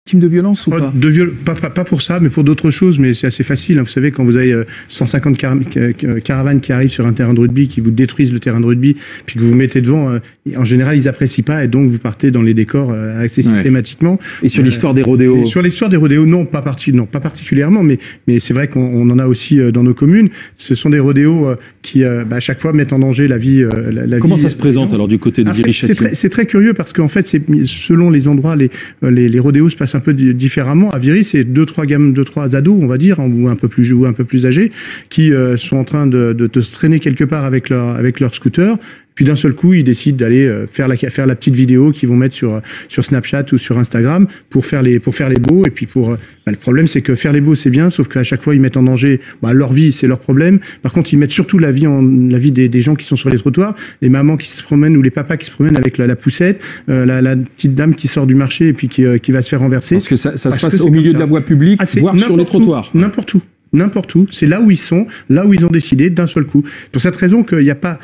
victime de violence ou pas? Pas pour ça, mais pour d'autres choses, mais c'est assez facile. Hein. Vous savez, quand vous avez 150 caravanes qui arrivent sur un terrain de rugby, qui vous détruisent le terrain de rugby, puis que vous vous mettez devant, en général, ils apprécient pas, et donc vous partez dans les décors assez systématiquement. Et sur l'histoire des rodéos? Sur l'histoire des rodéos, non, pas particulièrement, mais c'est vrai qu'on en a aussi dans nos communes. Ce sont des rodéos qui, à chaque fois, mettent en danger la vie. Comment ça se présente alors du côté de Viry-Châtillon? C'est très curieux parce qu'en fait, selon les endroits, les rodéos se passent un peu différemment. À Viry, c'est deux, trois ados, on va dire, ou un peu plus âgés, qui sont en train de se traîner quelque part avec leur scooter. Puis d'un seul coup, ils décident d'aller faire la petite vidéo qu'ils vont mettre sur Snapchat ou sur Instagram pour faire les beaux. Et puis le problème, c'est que faire les beaux, c'est bien, sauf qu'à chaque fois, ils mettent en danger leur vie, c'est leur problème. Par contre, ils mettent surtout la vie des gens qui sont sur les trottoirs, les mamans qui se promènent ou les papas qui se promènent avec la poussette, la petite dame qui sort du marché et puis qui va se faire renverser. Parce que ça se passe au milieu de la voie publique, voire sur les trottoirs. N'importe où, c'est là où ils sont, là où ils ont décidé d'un seul coup. Pour cette raison qu'il n'y a pas,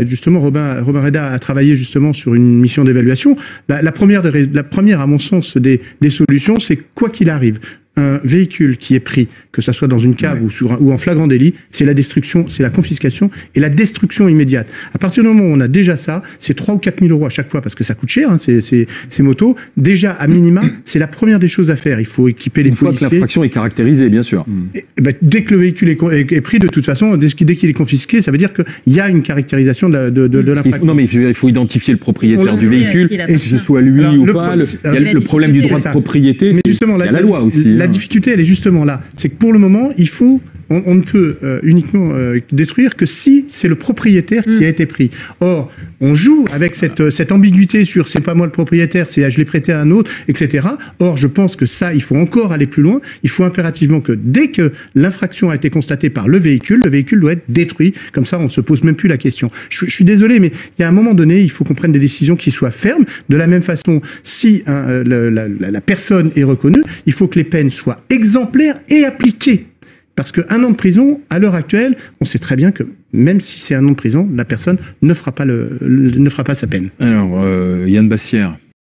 justement, Robin Reda a travaillé justement sur une mission d'évaluation. La première à mon sens des solutions, c'est quoi qu'il arrive, un véhicule qui est pris, que ça soit dans une cave ou en flagrant délit, c'est la destruction, c'est la confiscation et la destruction immédiate. À partir du moment où on a déjà ça, c'est 3 ou 4 000 euros à chaque fois parce que ça coûte cher, ces motos. Déjà, à minima, c'est la première des choses à faire. Il faut équiper les policiers. Une fois que l'infraction est caractérisée, bien sûr. Dès que le véhicule est pris, de toute façon, dès qu'il est confisqué, ça veut dire qu'il y a une caractérisation de l'infraction. Non, mais il faut identifier le propriétaire du véhicule, que ce soit lui ou pas. Il y a le problème du droit de propriété, il y a la loi aussi. La difficulté, elle est justement là. C'est que pour le moment, on ne peut uniquement détruire que si c'est le propriétaire qui a été pris. Or, on joue avec cette ambiguïté sur c'est pas moi le propriétaire, c'est je l'ai prêté à un autre, etc. Or, je pense que ça, il faut encore aller plus loin. Il faut impérativement que dès que l'infraction a été constatée par le véhicule doit être détruit. Comme ça, on ne se pose même plus la question. Je suis désolé, mais il y a un moment donné, il faut qu'on prenne des décisions qui soient fermes. De la même façon, si la personne est reconnue, il faut que les peines soient exemplaires et appliquées. Parce qu'un an de prison, à l'heure actuelle, on sait très bien que même si c'est un an de prison, la personne ne fera pas sa peine. Alors, Yann Bassière,